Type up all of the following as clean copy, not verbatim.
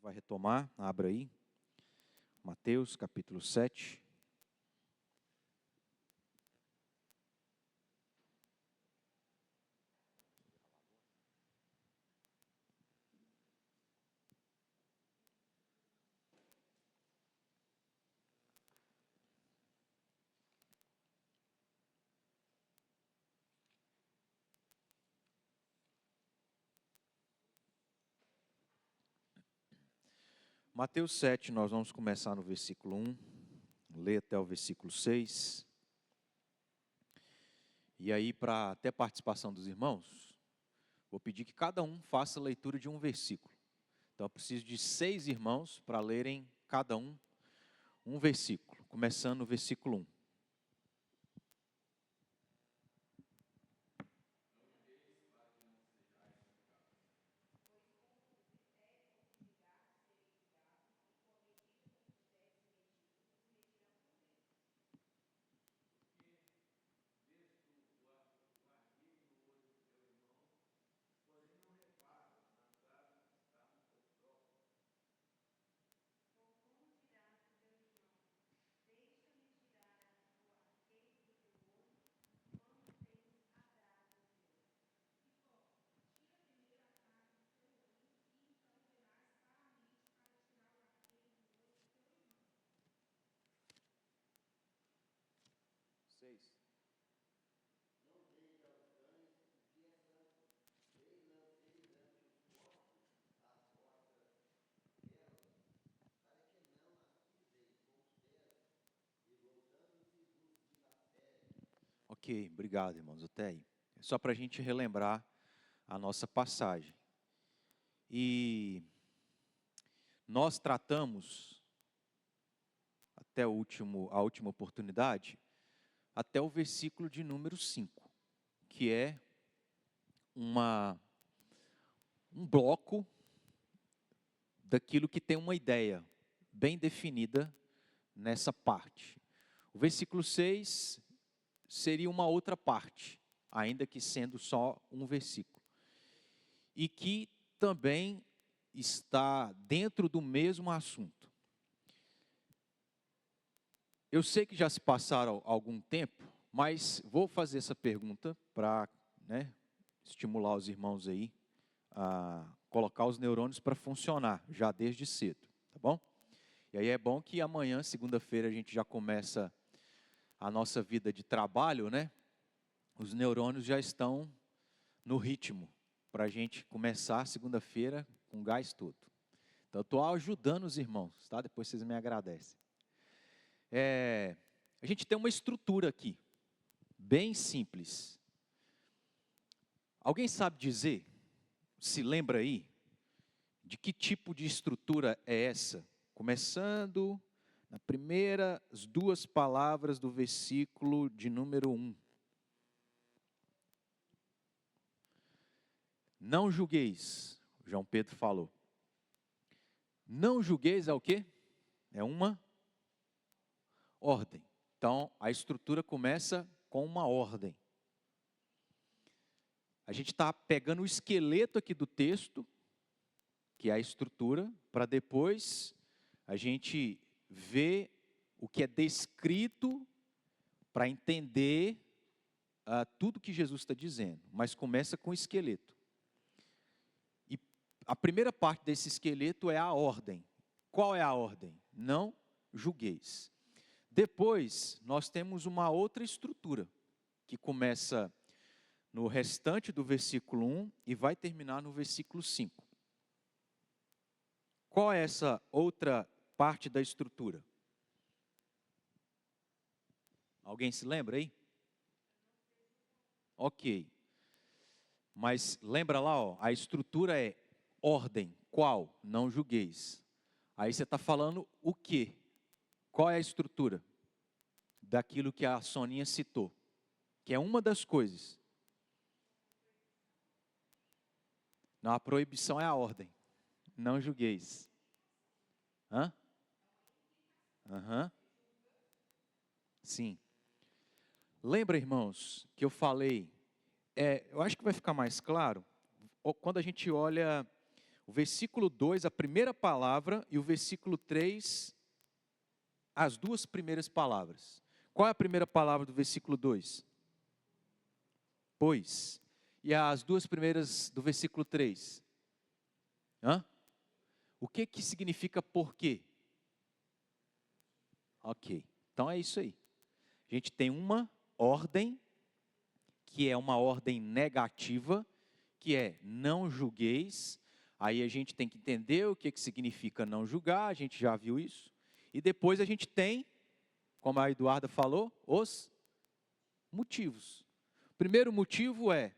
vai retomar, abra aí, Mateus capítulo 7. Mateus 7, nós vamos começar no versículo 1, ler até o versículo 6. E aí, para até participação dos irmãos, vou pedir que cada um faça a leitura de um versículo. Então, eu preciso de 6 irmãos para lerem cada um versículo, começando no versículo 1. Ok, obrigado, irmãos, até aí. É só para a gente relembrar a nossa passagem. E nós tratamos, até a última oportunidade, até o versículo de número 5, que é um bloco daquilo que tem uma ideia bem definida nessa parte. O versículo 6 seria uma outra parte, ainda que sendo só um versículo. E que também está dentro do mesmo assunto. Eu sei que já se passaram algum tempo, mas vou fazer essa pergunta para estimular os irmãos aí a colocar os neurônios para funcionar já desde cedo, tá bom? E aí é bom que amanhã, segunda-feira, a gente já começa a nossa vida de trabalho, né? Os neurônios já estão no ritmo para a gente começar segunda-feira com gás todo. Então, eu estou ajudando os irmãos, tá? Depois vocês me agradecem. A gente tem uma estrutura aqui, bem simples. Alguém sabe dizer, se lembra aí, de que tipo de estrutura é essa? Começando na primeiras 2 palavras do versículo de número 1. Não julgueis, João Pedro falou. Não julgueis é o quê? É uma ordem. Então, a estrutura começa com uma ordem. A gente está pegando o esqueleto aqui do texto, que é a estrutura, para depois a gente ver o que é descrito para entender tudo que Jesus está dizendo. Mas começa com o esqueleto. E a primeira parte desse esqueleto é a ordem. Qual é a ordem? Não julgueis. Depois, nós temos uma outra estrutura, que começa no restante do versículo 1 e vai terminar no versículo 5. Qual é essa outra parte da estrutura? Alguém se lembra aí? Ok. Mas lembra lá, ó, a estrutura é ordem. Qual? Não julgueis. Aí você está falando o quê? Qual é a estrutura daquilo que a Soninha citou? Que é uma das coisas. Não, a proibição é a ordem. Não julgueis. Hã? Aham. Sim. Lembra, irmãos, que eu falei, eu acho que vai ficar mais claro, quando a gente olha O versículo 2, a primeira palavra, e o versículo 3, as duas primeiras palavras. Qual é a primeira palavra do versículo 2? Pois. E as duas primeiras do versículo 3? O que significa por quê? Ok, então é isso aí. A gente tem uma ordem, que é uma ordem negativa, que é não julgueis. Aí a gente tem que entender o que significa não julgar, a gente já viu isso. E depois a gente tem, como a Eduarda falou, os motivos. O primeiro motivo é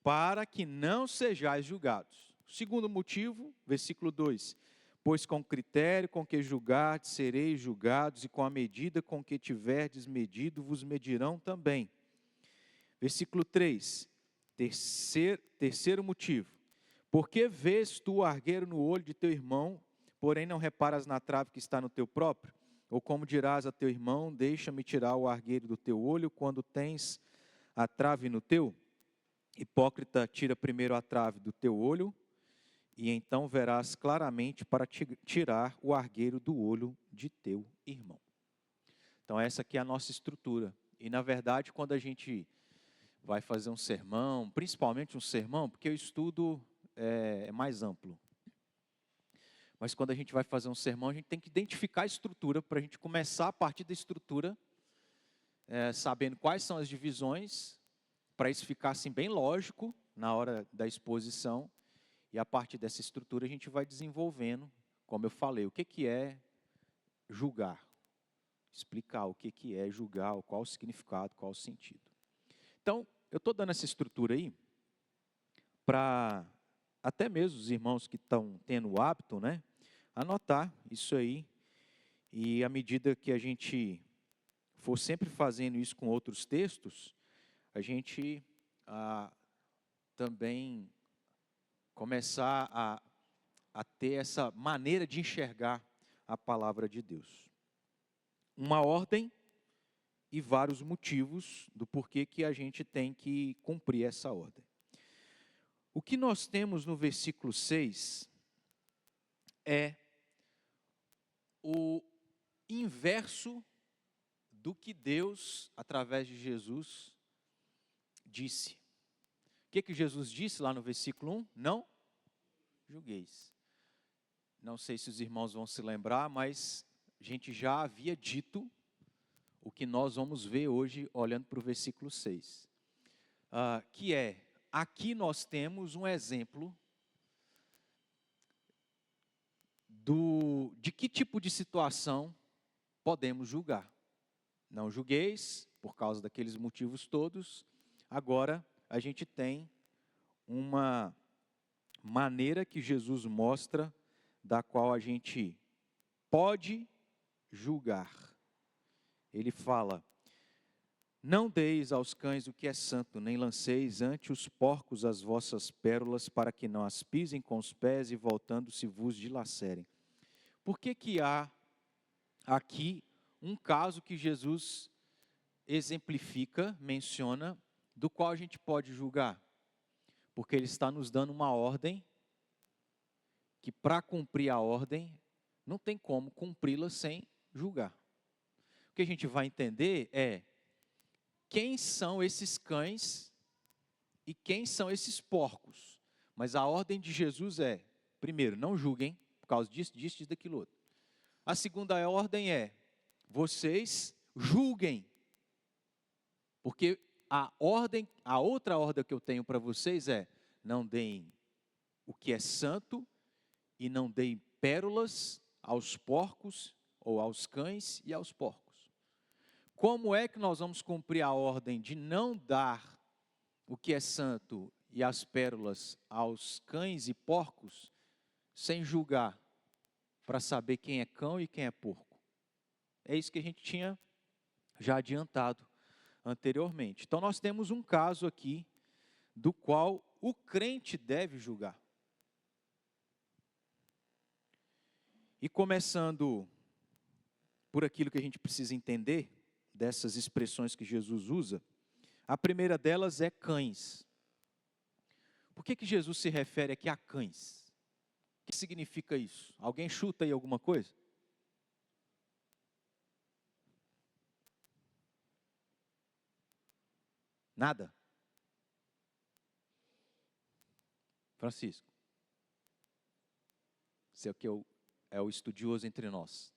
para que não sejais julgados. O segundo motivo, versículo 2: pois com o critério com que julgardes, sereis julgados, e com a medida com que tiverdes medido, vos medirão também. Versículo 3, terceiro motivo: porque vês tu o argueiro no olho de teu irmão, porém não reparas na trave que está no teu próprio? Ou como dirás a teu irmão, deixa-me tirar o argueiro do teu olho, quando tens a trave no teu? Hipócrita, tira primeiro a trave do teu olho, e então verás claramente para tirar o argueiro do olho de teu irmão. Então essa aqui é a nossa estrutura. E na verdade, quando a gente vai fazer um sermão, principalmente um sermão, porque o estudo é mais amplo. Mas quando a gente vai fazer um sermão, a gente tem que identificar a estrutura, para a gente começar a partir da estrutura, sabendo quais são as divisões, para isso ficar assim bem lógico na hora da exposição. E a partir dessa estrutura a gente vai desenvolvendo, como eu falei, o que é julgar. Explicar o que é julgar, qual o significado, qual o sentido. Então, eu estou dando essa estrutura aí, para até mesmo os irmãos que estão tendo o hábito, né, anotar isso aí. E à medida que a gente for sempre fazendo isso com outros textos, a gente também começar a ter essa maneira de enxergar a palavra de Deus. Uma ordem e vários motivos do porquê que a gente tem que cumprir essa ordem. O que nós temos no versículo 6 é o inverso do que Deus, através de Jesus, disse. O que Jesus disse lá no versículo 1? Não julgueis. Não sei se os irmãos vão se lembrar, mas a gente já havia dito o que nós vamos ver hoje, olhando para o versículo 6. Que é, aqui nós temos um exemplo de que tipo de situação podemos julgar. Não julgueis, por causa daqueles motivos todos. Agora, a gente tem uma maneira que Jesus mostra, da qual a gente pode julgar. Ele fala: não deis aos cães o que é santo, nem lanceis ante os porcos as vossas pérolas, para que não as pisem com os pés e voltando-se vos dilacerem. Por que há aqui um caso que Jesus exemplifica, menciona, do qual a gente pode julgar? Porque ele está nos dando uma ordem, que para cumprir a ordem, não tem como cumpri-la sem julgar. O que a gente vai entender é quem são esses cães e quem são esses porcos. Mas a ordem de Jesus é, primeiro, não julguem, por causa disso, disso, daquilo outro. A segunda ordem é, vocês julguem. Porque a outra ordem que eu tenho para vocês é, não deem o que é santo e não deem pérolas aos porcos, ou aos cães e aos porcos. Como é que nós vamos cumprir a ordem de não dar o que é santo e as pérolas aos cães e porcos, sem julgar, para saber quem é cão e quem é porco? É isso que a gente tinha já adiantado anteriormente. Então nós temos um caso aqui, do qual o crente deve julgar. E começando por aquilo que a gente precisa entender, dessas expressões que Jesus usa, a primeira delas é cães. Por que Jesus se refere aqui a cães? que significa isso? Alguém chuta aí alguma coisa? Nada? Francisco, você é o estudioso entre nós.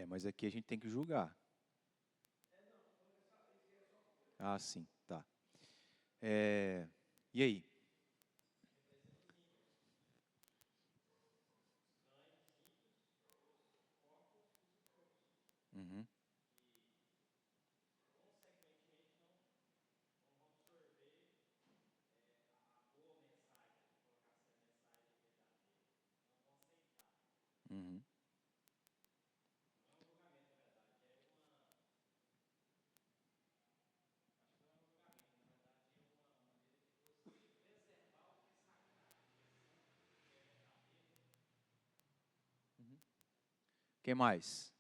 Mas aqui a gente tem que julgar. Ah, sim, tá. E aí? Uhum. Uhum. Quem mais?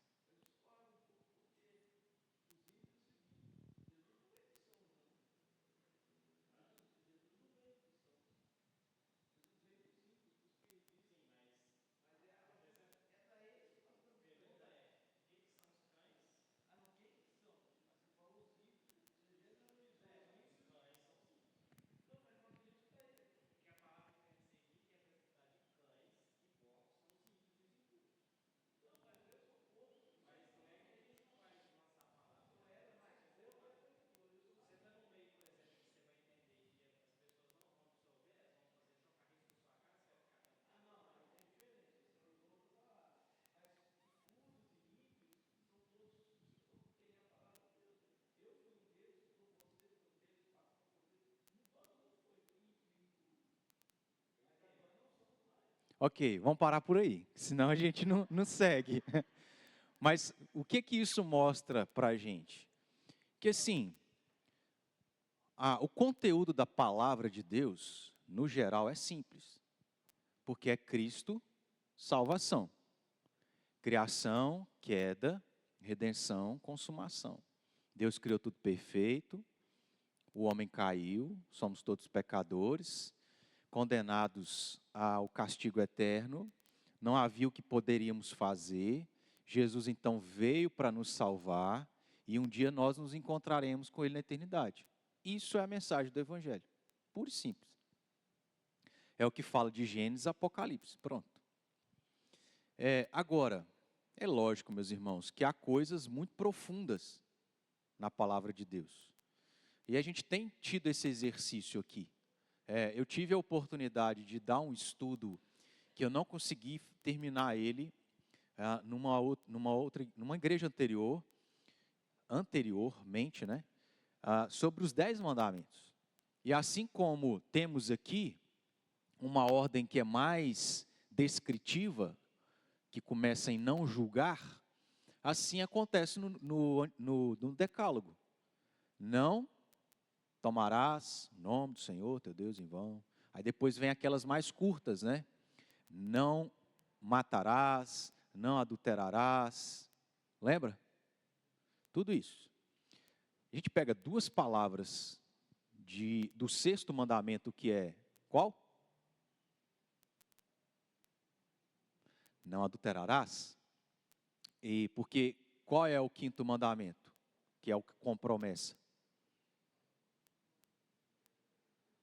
Ok, vamos parar por aí, senão a gente não segue. Mas o que isso mostra para a gente? Que assim, o conteúdo da palavra de Deus, no geral, é simples. Porque é Cristo, salvação. Criação, queda, redenção, consumação. Deus criou tudo perfeito, o homem caiu, somos todos pecadores, condenados ao castigo eterno, não havia o que poderíamos fazer. Jesus então veio para nos salvar e um dia nós nos encontraremos com Ele na eternidade. Isso é a mensagem do Evangelho, puro e simples. É o que fala de Gênesis e Apocalipse, pronto. Agora, é lógico, meus irmãos, que há coisas muito profundas na palavra de Deus. E a gente tem tido esse exercício aqui. Eu tive a oportunidade de dar um estudo que eu não consegui terminar ele numa igreja anteriormente, né? Sobre os 10 mandamentos. E assim como temos aqui uma ordem que é mais descritiva, que começa em não julgar, assim acontece no Decálogo. Não tomarás o nome do Senhor, teu Deus, em vão. Aí depois vem aquelas mais curtas, né? Não matarás, não adulterarás. Lembra? Tudo isso. A gente pega duas palavras do 6º mandamento, que é qual? Não adulterarás. E porque qual é o 5º mandamento? Que é o com promessa.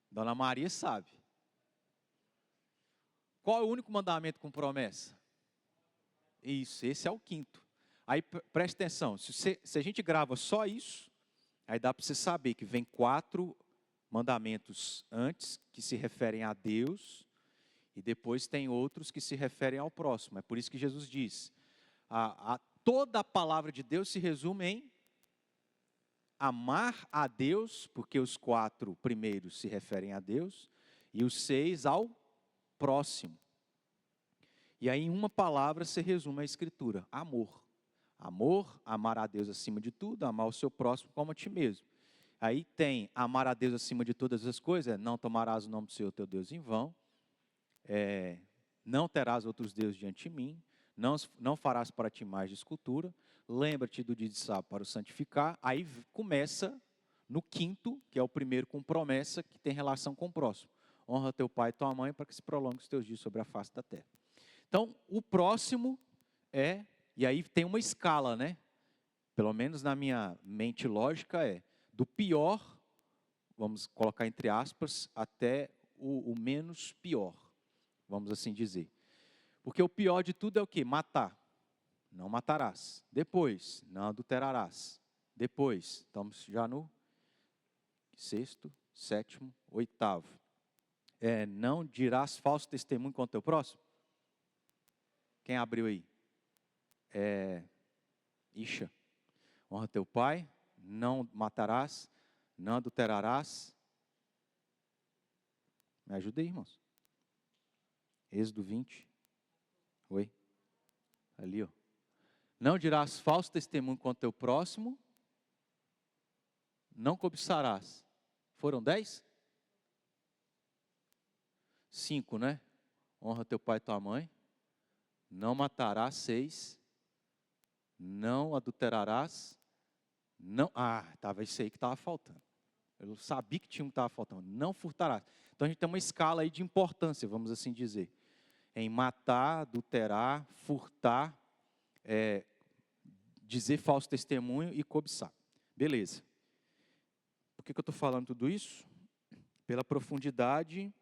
Dona Maria sabe. Qual é o único mandamento com promessa? Isso, esse é o 5º. Aí preste atenção, se a gente grava só isso, aí dá para você saber que vem 4 mandamentos antes, que se referem a Deus, e depois tem outros que se referem ao próximo. É por isso que Jesus diz, toda a palavra de Deus se resume em amar a Deus, porque os 4 primeiros se referem a Deus, e os 6 ao próximo. E aí em uma palavra se resume a Escritura, amor. Amor, amar a Deus acima de tudo, amar o seu próximo como a ti mesmo. Aí tem amar a Deus acima de todas as coisas, não tomarás o nome do Senhor teu Deus em vão, não terás outros deuses diante de mim, não farás para ti mais de escultura, lembra-te do dia de sábado para o santificar. Aí começa no 5º, que é o primeiro com promessa, que tem relação com o próximo. Honra teu pai e tua mãe para que se prolongue os teus dias sobre a face da terra. Então, o próximo e aí tem uma escala, né? Pelo menos na minha mente lógica do pior, vamos colocar entre aspas, até o menos pior, vamos assim dizer. Porque o pior de tudo é o quê? Matar. Não matarás. Depois, não adulterarás. Depois, estamos já no 6º, 7º, 8º. Não dirás falso testemunho contra o teu próximo? Quem abriu aí? Isha. Honra teu pai, não matarás, não adulterarás. Me ajuda aí, irmãos. Êxodo 20. Oi. Ali, ó. Não dirás falso testemunho contra teu próximo. Não cobiçarás. Foram 10? 5, né? Honra teu pai e tua mãe. Não matarás. 6. Não adulterarás. Não, estava isso aí que estava faltando. Eu sabia que tinha um que estava faltando. Não furtarás. Então a gente tem uma escala aí de importância, vamos assim dizer. Em matar, adulterar, furtar, dizer falso testemunho e cobiçar. Beleza. Por que eu estou falando tudo isso? Pela profundidade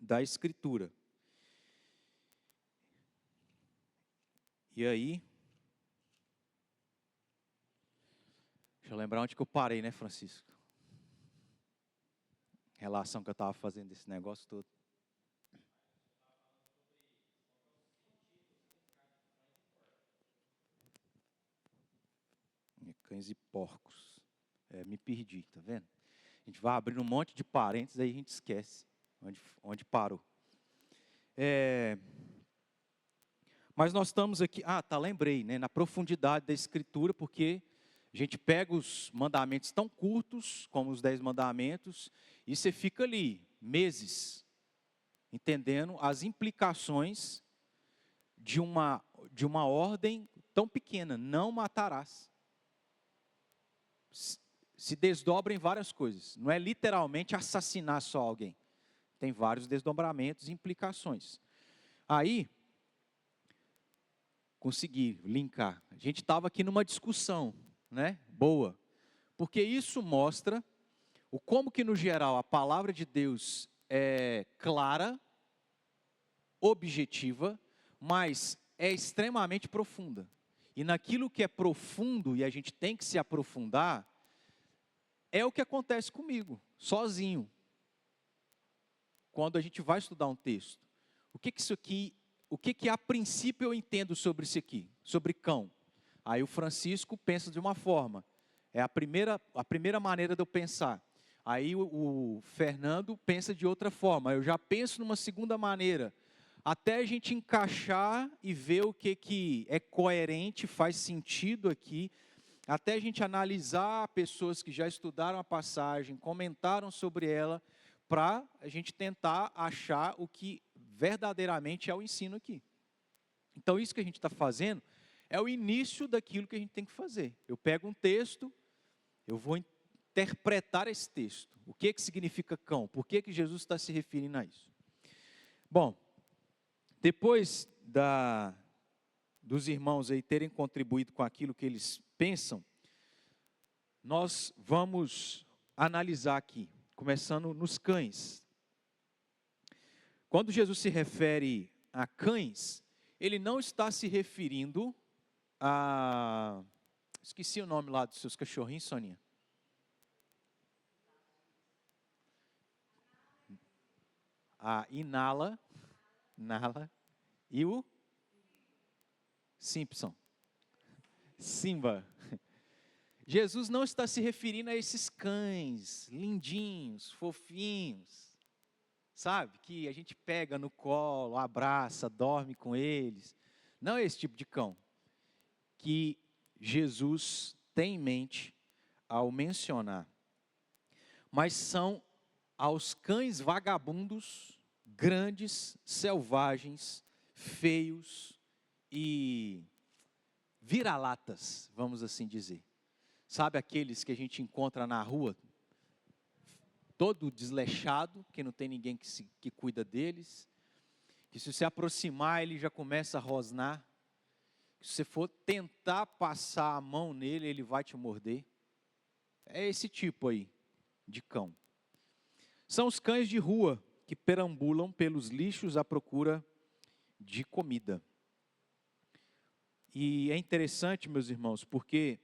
da Escritura. E aí, deixa eu lembrar onde que eu parei, né, Francisco? Relação que eu estava fazendo desse negócio todo. Cães e porcos. Me perdi, tá vendo? A gente vai abrindo um monte de parênteses, aí a gente esquece onde parou. Mas nós estamos aqui, lembrei, né, na profundidade da Escritura, porque a gente pega os mandamentos tão curtos, como os 10 mandamentos, e você fica ali, meses, entendendo as implicações de uma ordem tão pequena, não matarás. Se desdobra em várias coisas, não é literalmente assassinar só alguém, tem vários desdobramentos e implicações. Aí, consegui linkar. A gente estava aqui numa discussão, né? Boa. Porque isso mostra o como que, no geral, a palavra de Deus é clara, objetiva, mas é extremamente profunda. E naquilo que é profundo e a gente tem que se aprofundar, é o que acontece comigo, sozinho. Quando a gente vai estudar um texto. O que a princípio eu entendo sobre isso aqui, sobre cão? Aí o Francisco pensa de uma forma. É a primeira maneira de eu pensar. Aí o Fernando pensa de outra forma. Eu já penso numa segunda maneira. Até a gente encaixar e ver o que é coerente, faz sentido aqui. Até a gente analisar pessoas que já estudaram a passagem, comentaram sobre ela, para a gente tentar achar o que verdadeiramente é o ensino aqui. Então isso que a gente está fazendo é o início daquilo que a gente tem que fazer. Eu pego um texto, eu vou interpretar esse texto. O que significa cão? Por que Jesus está se referindo a isso? Bom, depois dos irmãos aí terem contribuído com aquilo que eles pensam, nós vamos analisar aqui, começando nos cães. Quando Jesus se refere a cães, ele não está se referindo a... Esqueci o nome lá dos seus cachorrinhos, Soninha. A Nala e o Simpson. Simba. Jesus não está se referindo a esses cães lindinhos, fofinhos, sabe? Que a gente pega no colo, abraça, dorme com eles. Não é esse tipo de cão que Jesus tem em mente ao mencionar. Mas são aos cães vagabundos, grandes, selvagens, feios e vira-latas, vamos assim dizer. Sabe aqueles que a gente encontra na rua, todo desleixado, que não tem ninguém que cuida deles, que se você aproximar ele já começa a rosnar, que se você for tentar passar a mão nele, ele vai te morder. É esse tipo aí de cão. São os cães de rua que perambulam pelos lixos à procura de comida. E é interessante, meus irmãos, porque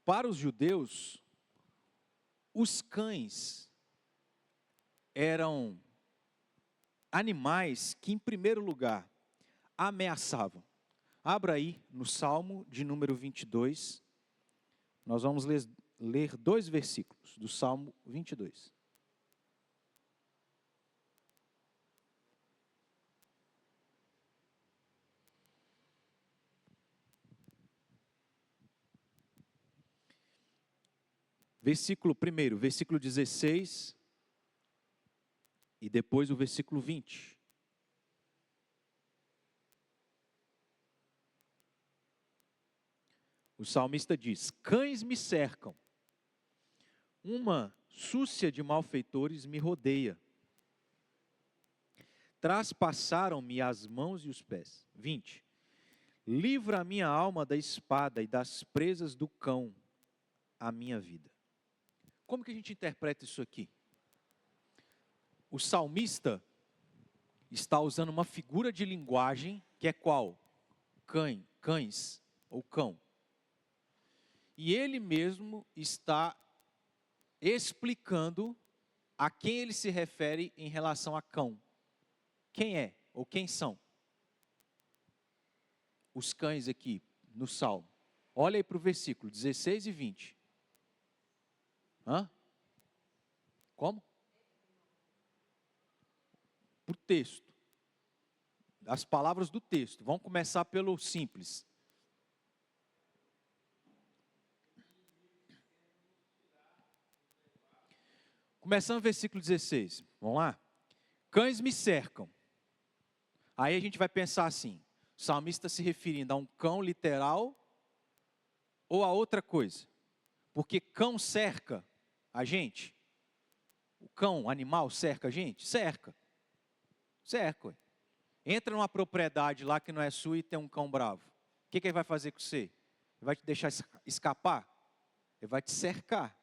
para os judeus, os cães eram animais que, em primeiro lugar, ameaçavam. Abra aí no Salmo de número 22, nós vamos ler 2 versículos do Salmo 22. Versículo 1, versículo 16, e depois o versículo 20. O salmista diz: cães me cercam, uma súcia de malfeitores me rodeia. Traspassaram-me as mãos e os pés. 20. Livra a minha alma da espada e das presas do cão, a minha vida. Como que a gente interpreta isso aqui? O salmista está usando uma figura de linguagem que é qual? Cães ou cão. E ele mesmo está explicando a quem ele se refere em relação a cão. Quem é ou quem são os cães aqui no Salmo? Olha aí para o versículo 16 e 20. Como? Por texto. As palavras do texto. Vamos começar pelo simples. Começando o versículo 16. Vamos lá? Cães me cercam. Aí a gente vai pensar assim. O salmista se referindo a um cão literal ou a outra coisa? Porque cão cerca a gente. O cão, animal, cerca a gente? Cerca. Cerca. Entra numa propriedade lá que não é sua e tem um cão bravo. que ele vai fazer com você? Ele vai te deixar escapar? Ele vai te cercar.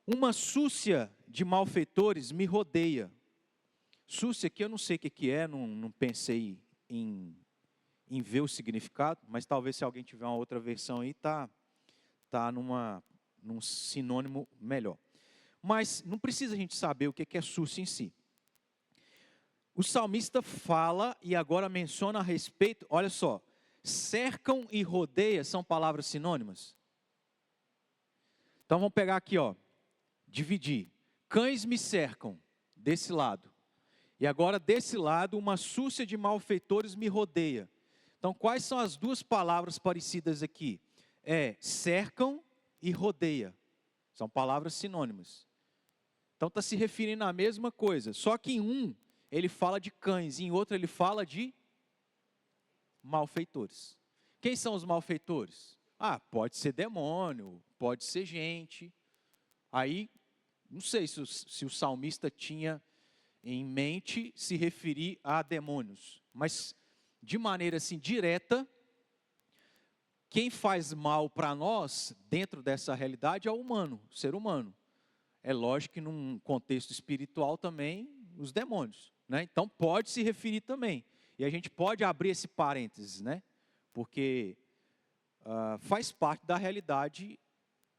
Uma súcia de malfeitores me rodeia. Súcia que eu não sei o que é, não pensei em ver o significado, mas talvez se alguém tiver uma outra versão aí, tá num sinônimo melhor. Mas não precisa a gente saber o que é súcia em si. O salmista fala e agora menciona a respeito, olha só, cercam e rodeia são palavras sinônimas? Então vamos pegar aqui, ó, dividir. Cães me cercam, desse lado. E agora desse lado, uma súcia de malfeitores me rodeia. Então quais são as duas palavras parecidas aqui? Cercam e rodeia. São palavras sinônimas. Então está se referindo à mesma coisa. Só que em um, ele fala de cães. Em outro, ele fala de malfeitores. Quem são os malfeitores? Pode ser demônio, pode ser gente. Aí, não sei se o salmista tinha em mente se referir a demônios. Mas, de maneira assim, direta, quem faz mal para nós, dentro dessa realidade, é o humano, o ser humano. É lógico que num contexto espiritual também, os demônios, né? Então pode se referir também. E a gente pode abrir esse parênteses, né? Porque faz parte da realidade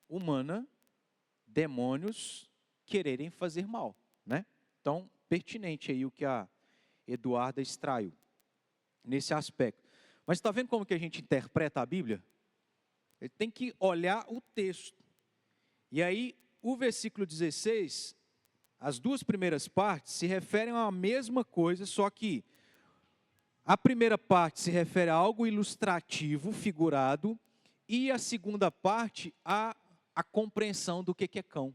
humana, demônios quererem fazer mal, né? Então, pertinente aí o que a Eduarda extraiu, nesse aspecto. Mas está vendo como que a gente interpreta a Bíblia? Ele tem que olhar o texto. E aí, o versículo 16, as duas primeiras partes se referem a mesma coisa, só que a primeira parte se refere a algo ilustrativo, figurado, e a segunda parte a compreensão do que é cão.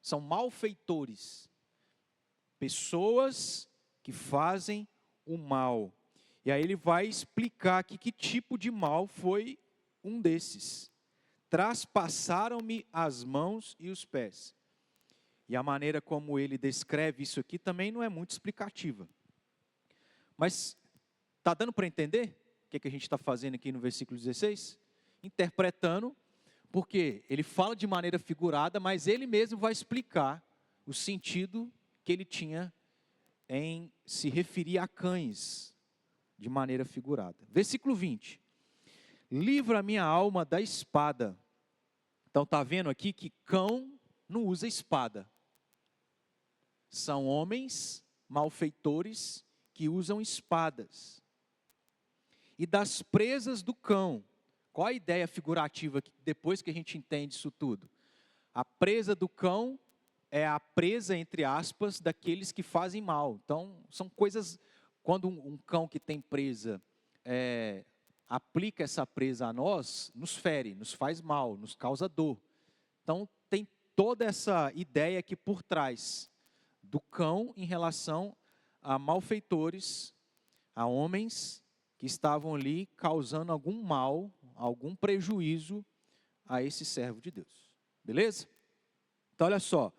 São malfeitores, pessoas que fazem o mal. E aí ele vai explicar aqui que tipo de mal foi um desses. Traspassaram-me as mãos e os pés. E a maneira como ele descreve isso aqui também não é muito explicativa. Mas está dando para entender o que a gente está fazendo aqui no versículo 16? Interpretando, porque ele fala de maneira figurada, mas ele mesmo vai explicar o sentido que ele tinha em se referir a cães de maneira figurada. Versículo 20. Livra a minha alma da espada. Então está vendo aqui que cão não usa espada. São homens malfeitores que usam espadas. E das presas do cão. Qual a ideia figurativa depois que a gente entende isso tudo? A presa do cão é a presa, entre aspas, daqueles que fazem mal. Então, são coisas, quando um cão que tem presa aplica essa presa a nós, nos fere, nos faz mal, nos causa dor. Então, tem toda essa ideia aqui por trás do cão em relação a malfeitores, a homens que estavam ali causando algum mal, algum prejuízo a esse servo de Deus. Beleza? Então, olha só.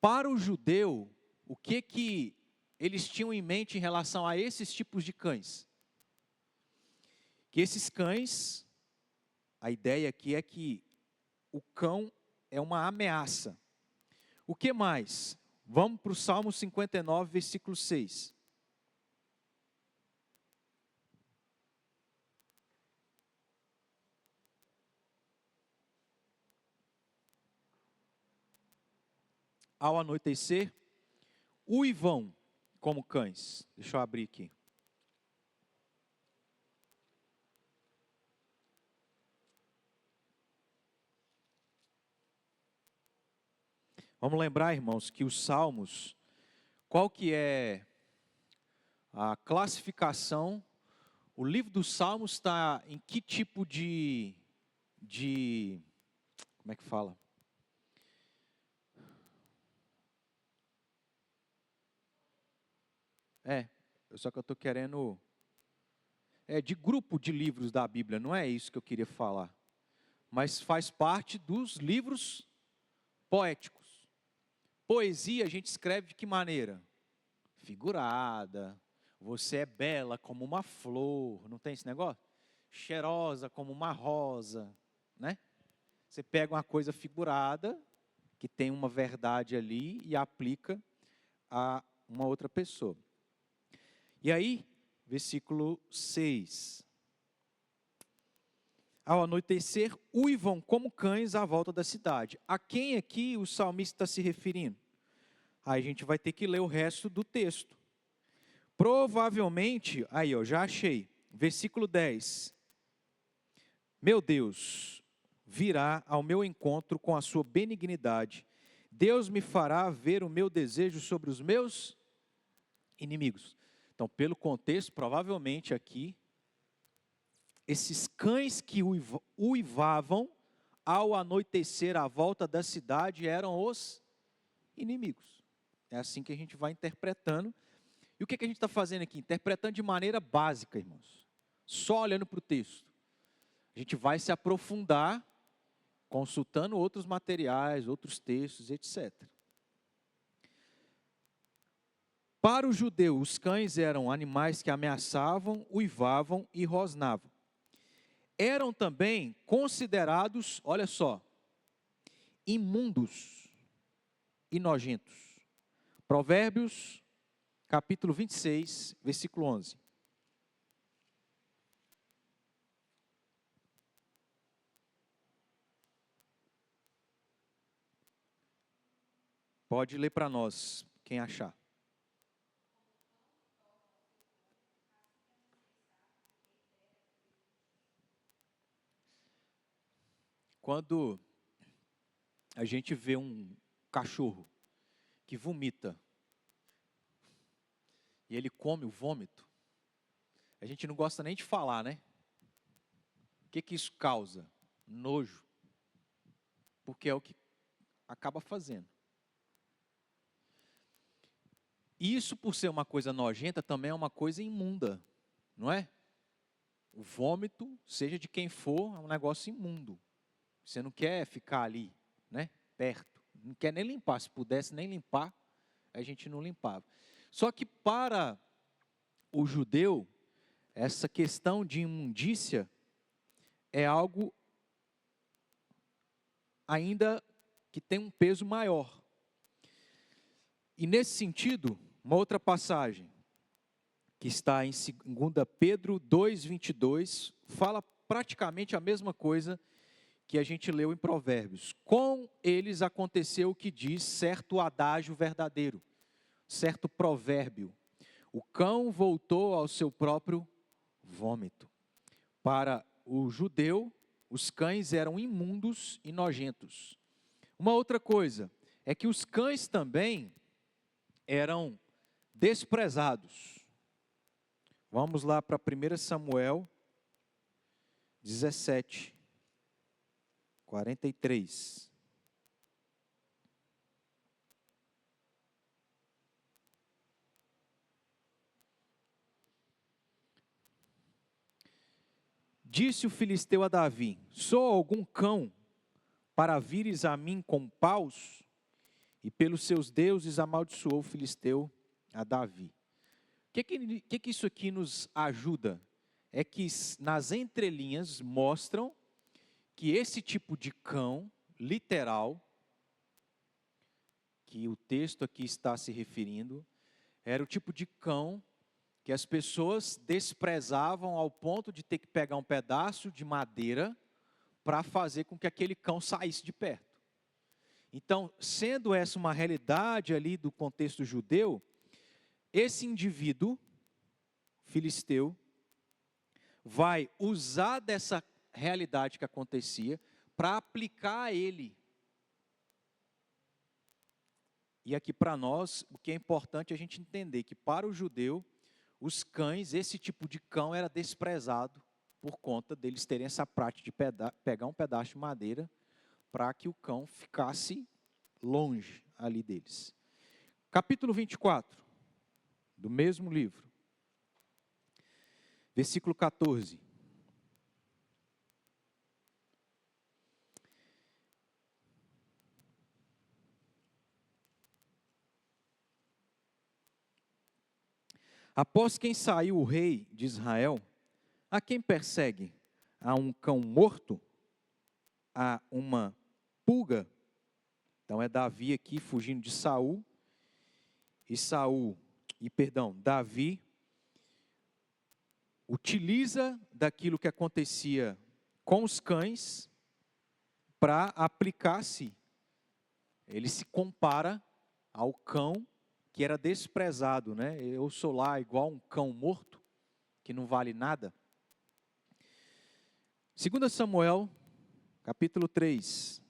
Para o judeu, o que eles tinham em mente em relação a esses tipos de cães? Que esses cães, a ideia aqui é que o cão é uma ameaça. O que mais? Vamos para o Salmo 59, versículo 6. Ao anoitecer, uivam como cães. Deixa eu abrir aqui. Vamos lembrar, irmãos, que os salmos, qual que é a classificação? O livro dos salmos está em que tipo de como é que fala? Só que eu estou querendo de grupo de livros da Bíblia, não é isso que eu queria falar. Mas faz parte dos livros poéticos. Poesia a gente escreve de que maneira? Figurada. Você é bela como uma flor. Não tem esse negócio? cheirosa como uma rosa, né? Você pega uma coisa figurada, que tem uma verdade ali, e aplica a uma outra pessoa. E aí, versículo 6. Ao anoitecer, uivam como cães à volta da cidade. A quem aqui o salmista está se referindo? Aí a gente vai ter que ler o resto do texto. Provavelmente, aí ó, já achei, versículo 10. Meu Deus virá ao meu encontro com a sua benignidade. Deus me fará ver o meu desejo sobre os meus inimigos. Então, pelo contexto, provavelmente aqui, esses cães que uivavam ao anoitecer à volta da cidade eram os inimigos. É assim que a gente vai interpretando. E o que a gente está fazendo aqui? Interpretando de maneira básica, irmãos. Só olhando para o texto. A gente vai se aprofundar, consultando outros materiais, outros textos, etc. Para o judeu, os cães eram animais que ameaçavam, uivavam e rosnavam. Eram também considerados, olha só, imundos e nojentos. Provérbios, capítulo 26, versículo 11. Pode ler para nós, quem achar. Quando a gente vê um cachorro que vomita e ele come o vômito, a gente não gosta nem de falar, né? O que isso causa? Nojo. Porque é o que acaba fazendo. Isso, por ser uma coisa nojenta, também é uma coisa imunda, não é? O vômito, seja de quem for, é um negócio imundo. Você não quer ficar ali, né? Perto. Não quer nem limpar. Se pudesse nem limpar, a gente não limpava. Só que para o judeu, essa questão de imundícia é algo ainda que tem um peso maior. E nesse sentido, uma outra passagem, que está em 2 Pedro 2:22, fala praticamente a mesma coisa que a gente leu em Provérbios. Com eles aconteceu o que diz certo adágio verdadeiro, certo provérbio. O cão voltou ao seu próprio vômito. Para o judeu, os cães eram imundos e nojentos. Uma outra coisa é que os cães também eram desprezados. Vamos lá para 1 Samuel 17, 43. Disse o filisteu a Davi: sou algum cão para vires a mim com paus? E pelos seus deuses amaldiçoou o filisteu a Davi. O que isso aqui nos ajuda? É que nas entrelinhas mostram que esse tipo de cão, literal, que o texto aqui está se referindo, era o tipo de cão que as pessoas desprezavam ao ponto de ter que pegar um pedaço de madeira para fazer com que aquele cão saísse de perto. Então, sendo essa uma realidade ali do contexto judeu, esse indivíduo filisteu vai usar dessa realidade que acontecia para aplicar a ele. E aqui para nós, o que é importante é a gente entender que para o judeu, os cães, esse tipo de cão era desprezado por conta deles terem essa prática de pegar um pedaço de madeira para que o cão ficasse longe ali deles. Capítulo 24, do mesmo livro, versículo 14. Após quem saiu o rei de Israel, a quem persegue? a um cão morto, a uma pulga. Então é Davi aqui fugindo de Saul, Davi utiliza daquilo que acontecia com os cães para aplicar-se. Ele se compara ao cão que era desprezado, né? Eu sou lá igual um cão morto, que não vale nada. 2 Samuel, capítulo 3,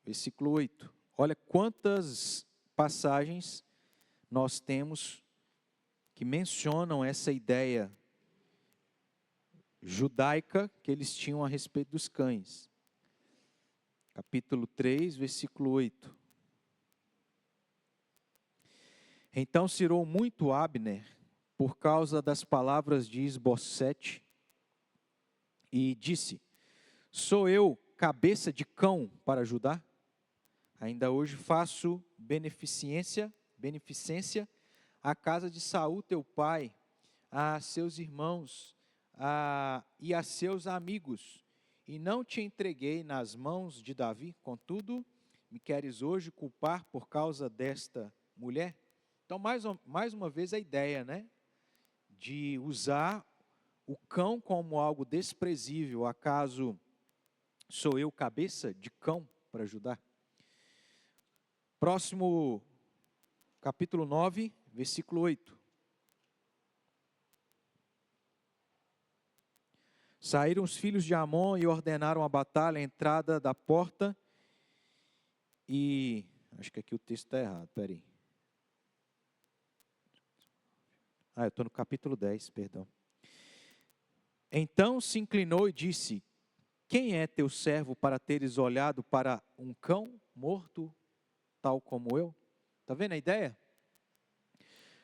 versículo 8. Olha quantas passagens nós temos que mencionam essa ideia judaica que eles tinham a respeito dos cães. Capítulo 3, versículo 8. Então se irou muito Abner por causa das palavras de Isbosete e disse: sou eu cabeça de cão para Judá? Ainda hoje faço beneficência à casa de Saul teu pai, a seus irmãos e a seus amigos, e não te entreguei nas mãos de Davi. Contudo, me queres hoje culpar por causa desta mulher? Então, mais uma vez a ideia, né, de usar o cão como algo desprezível. Acaso sou eu cabeça de cão para Judá? Próximo, capítulo 9, versículo 8. Saíram os filhos de Amon e ordenaram a batalha, a entrada da porta. E, acho que aqui o texto está errado, peraí. Eu estou no capítulo 10, perdão. Então se inclinou e disse: quem é teu servo para teres olhado para um cão morto, tal como eu? Está vendo a ideia?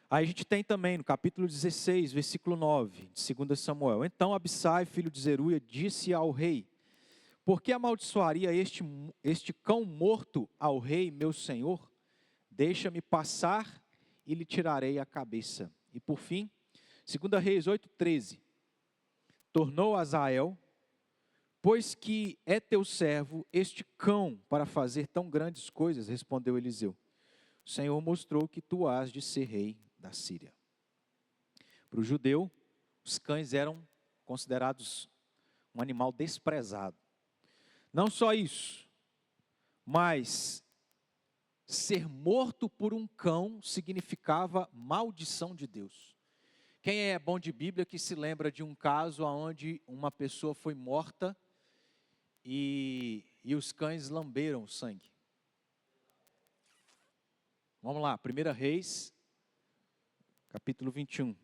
Aí a gente tem também no capítulo 16, versículo 9, de 2 Samuel. Então Abissai, filho de Zeruia, disse ao rei: por que amaldiçoaria este cão morto ao rei, meu senhor? Deixa-me passar e lhe tirarei a cabeça. E por fim, 2 Reis 8:13. Tornou Azael: pois que é teu servo este cão para fazer tão grandes coisas? Respondeu Eliseu: o Senhor mostrou que tu has de ser rei da Síria. Para o judeu, os cães eram considerados um animal desprezado. Não só isso, mas ser morto por um cão significava maldição de Deus. Quem é bom de Bíblia que se lembra de um caso onde uma pessoa foi morta e os cães lamberam o sangue? Vamos lá, 1 Reis, capítulo 21.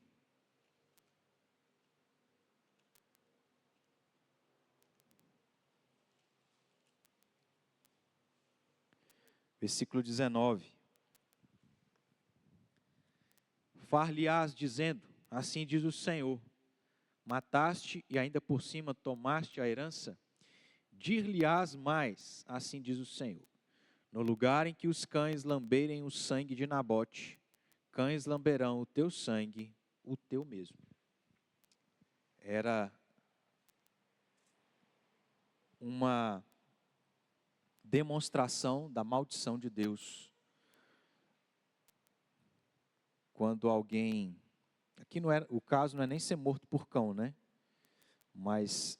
Versículo 19. Far-lhe-ás dizendo: assim diz o Senhor, mataste e ainda por cima tomaste a herança? Dir-lhe-ás mais: assim diz o Senhor, no lugar em que os cães lamberem o sangue de Nabote, cães lamberão o teu sangue, o teu mesmo. Era uma demonstração da maldição de Deus. Quando alguém, aqui não era, o caso não é nem ser morto por cão, né? Mas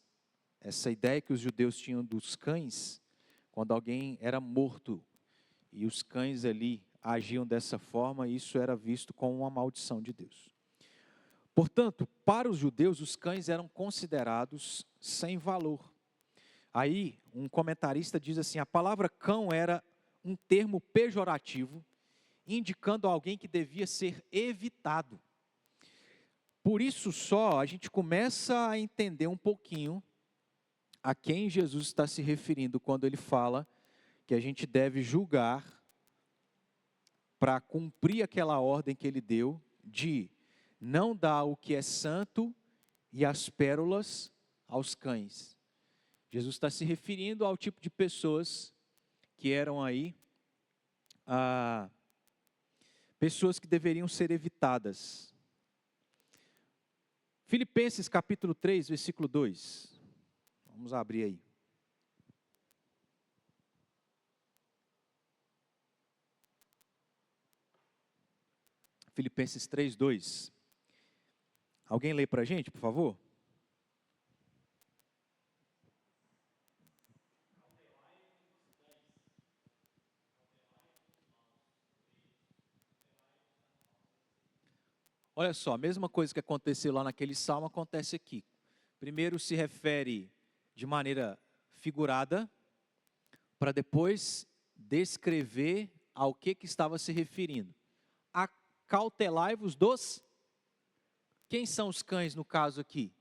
essa ideia que os judeus tinham dos cães, quando alguém era morto e os cães ali agiam dessa forma, isso era visto como uma maldição de Deus. Portanto, para os judeus, os cães eram considerados sem valor. Aí, um comentarista diz assim: a palavra cão era um termo pejorativo, indicando alguém que devia ser evitado. Por isso só, a gente começa a entender um pouquinho a quem Jesus está se referindo quando ele fala que a gente deve julgar para cumprir aquela ordem que ele deu de não dar o que é santo e as pérolas aos cães. Jesus está se referindo ao tipo de pessoas que eram aí, pessoas que deveriam ser evitadas. Filipenses capítulo 3, versículo 2. Vamos abrir aí. Filipenses 3, 2. Alguém lê para a gente, por favor? Olha só, a mesma coisa que aconteceu lá naquele salmo acontece aqui. Primeiro se refere de maneira figurada, para depois descrever ao que estava se referindo. Acautelai-vos dos... Quem são os cães no caso aqui?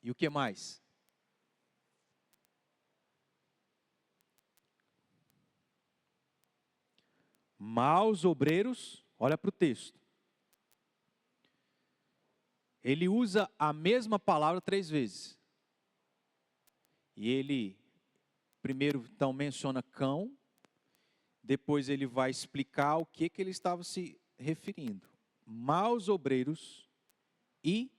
E o que mais? Maus obreiros, olha para o texto. Ele usa a mesma palavra 3 vezes. E ele, primeiro, então, menciona cão, depois ele vai explicar o que ele estava se referindo. Maus obreiros e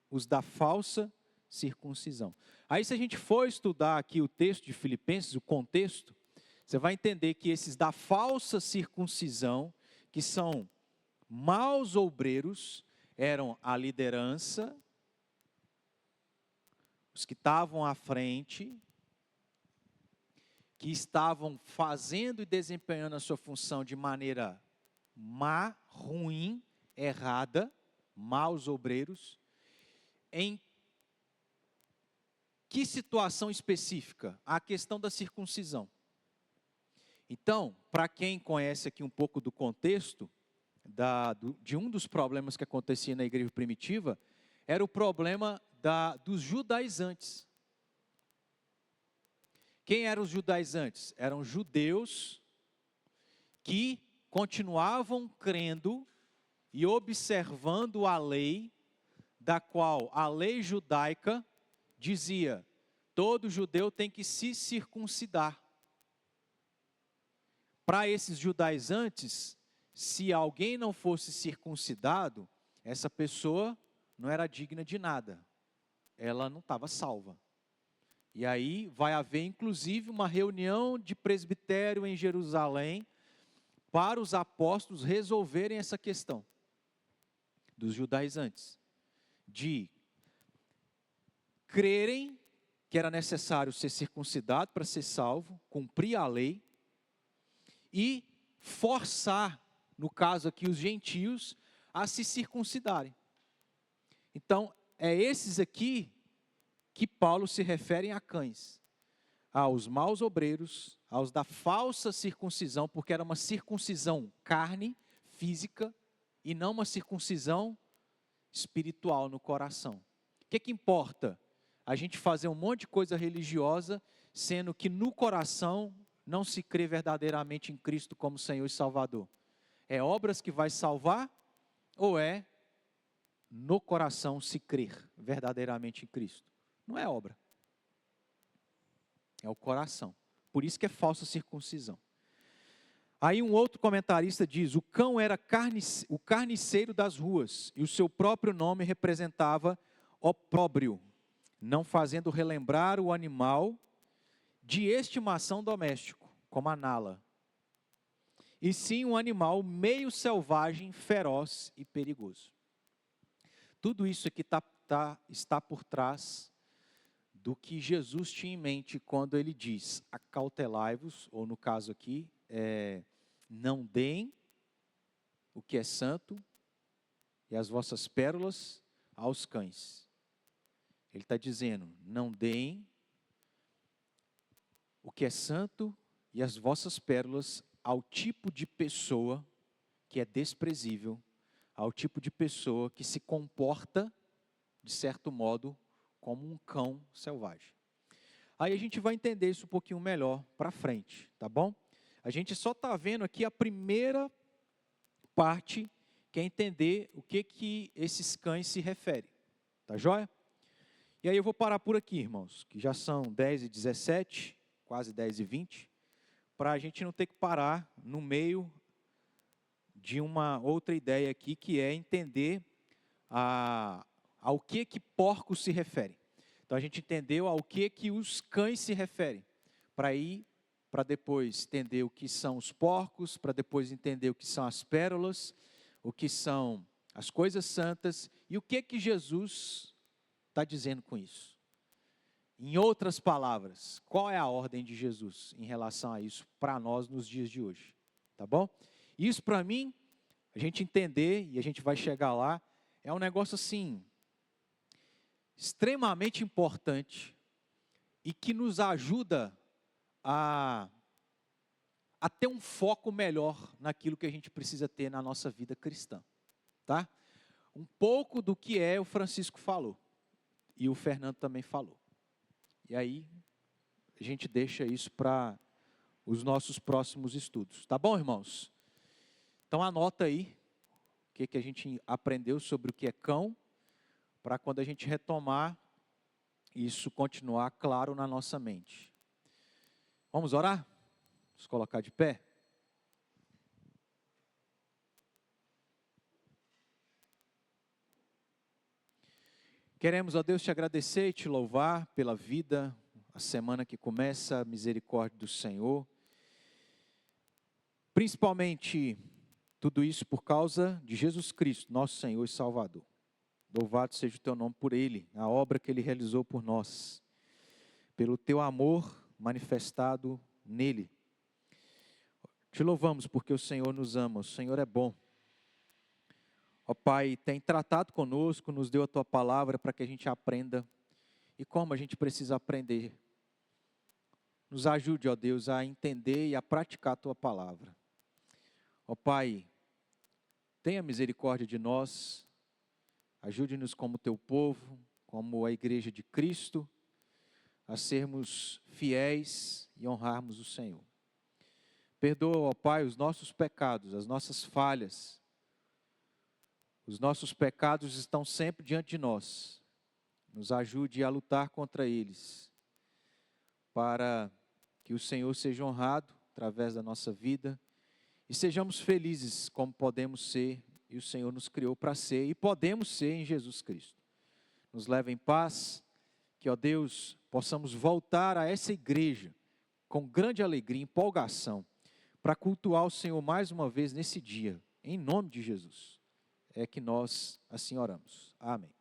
os da falsa circuncisão. Aí, se a gente for estudar aqui o texto de Filipenses, o contexto, você vai entender que esses da falsa circuncisão, que são maus obreiros, eram a liderança, os que estavam à frente, que estavam fazendo e desempenhando a sua função de maneira má, ruim, errada, maus obreiros. Em que situação específica? A questão da circuncisão. Então, para quem conhece aqui um pouco do contexto, de um dos problemas que acontecia na igreja primitiva, era o problema dos judaizantes. Quem eram os judaizantes? Eram judeus que continuavam crendo e observando a lei, da qual a lei judaica dizia: todo judeu tem que se circuncidar. Para esses judaizantes, se alguém não fosse circuncidado, essa pessoa não era digna de nada. Ela não estava salva. E aí vai haver inclusive uma reunião de presbitério em Jerusalém para os apóstolos resolverem essa questão dos judaizantes, de crerem que era necessário ser circuncidado para ser salvo, cumprir a lei, e forçar, no caso aqui, os gentios a se circuncidarem. Então, é esses aqui que Paulo se refere a cães, aos maus obreiros, aos da falsa circuncisão, porque era uma circuncisão carne, física, e não uma circuncisão espiritual no coração. O que importa? A gente fazer um monte de coisa religiosa, sendo que no coração não se crê verdadeiramente em Cristo como Senhor e Salvador. É obras que vai salvar ou é no coração se crer verdadeiramente em Cristo? Não é obra. É o coração. Por isso que é falsa circuncisão. Aí um outro comentarista diz: o cão era o carniceiro das ruas, e o seu próprio nome representava opróbrio, não fazendo relembrar o animal de estimação doméstico, como a nala, e sim um animal meio selvagem, feroz e perigoso. Tudo isso aqui está por trás do que Jesus tinha em mente quando ele diz: acautelai-vos, ou no caso aqui, não deem o que é santo e as vossas pérolas aos cães. Ele está dizendo: não deem o que é santo e as vossas pérolas ao tipo de pessoa que é desprezível, ao tipo de pessoa que se comporta, de certo modo, como um cão selvagem. Aí a gente vai entender isso um pouquinho melhor para frente, tá bom? A gente só está vendo aqui a primeira parte, que é entender o que esses cães se referem, tá joia? E aí eu vou parar por aqui, irmãos, que já são 10h17, quase 10h20, para a gente não ter que parar no meio de uma outra ideia aqui, que é entender ao que porcos se refere. Então a gente entendeu ao que os cães se referem, para depois entender o que são os porcos, para depois entender o que são as pérolas, o que são as coisas santas e o que Jesus está dizendo com isso. Em outras palavras, qual é a ordem de Jesus em relação a isso para nós nos dias de hoje? Tá bom? Isso para mim, a gente entender, e a gente vai chegar lá, é um negócio assim, extremamente importante e que nos ajuda a ter um foco melhor naquilo que a gente precisa ter na nossa vida cristã. Tá? Um pouco do que o Francisco falou, e o Fernando também falou. E aí, a gente deixa isso para os nossos próximos estudos. Tá bom, irmãos? Então, anota aí o que a gente aprendeu sobre o que é cão, para quando a gente retomar, isso continuar claro na nossa mente. Vamos orar? Vamos colocar de pé? Queremos, ó Deus, te agradecer e te louvar pela vida, a semana que começa, a misericórdia do Senhor. Principalmente, tudo isso por causa de Jesus Cristo, nosso Senhor e Salvador. Louvado seja o teu nome por Ele, a obra que Ele realizou por nós, pelo teu amor manifestado nele. Te louvamos porque o Senhor nos ama, o Senhor é bom. Ó Pai, tem tratado conosco, nos deu a tua palavra para que a gente aprenda. E como a gente precisa aprender? Nos ajude, ó Deus, a entender e a praticar a tua palavra. Ó Pai, tenha misericórdia de nós. Ajude-nos como teu povo, como a igreja de Cristo, a sermos fiéis e honrarmos o Senhor. Perdoa, ó Pai, os nossos pecados, as nossas falhas. Os nossos pecados estão sempre diante de nós. Nos ajude a lutar contra eles, para que o Senhor seja honrado através da nossa vida e sejamos felizes como podemos ser, e o Senhor nos criou para ser, e podemos ser em Jesus Cristo. Nos leva em paz, que, ó Deus, possamos voltar a essa igreja com grande alegria, empolgação, para cultuar o Senhor mais uma vez nesse dia, em nome de Jesus. É que nós assim oramos. Amém.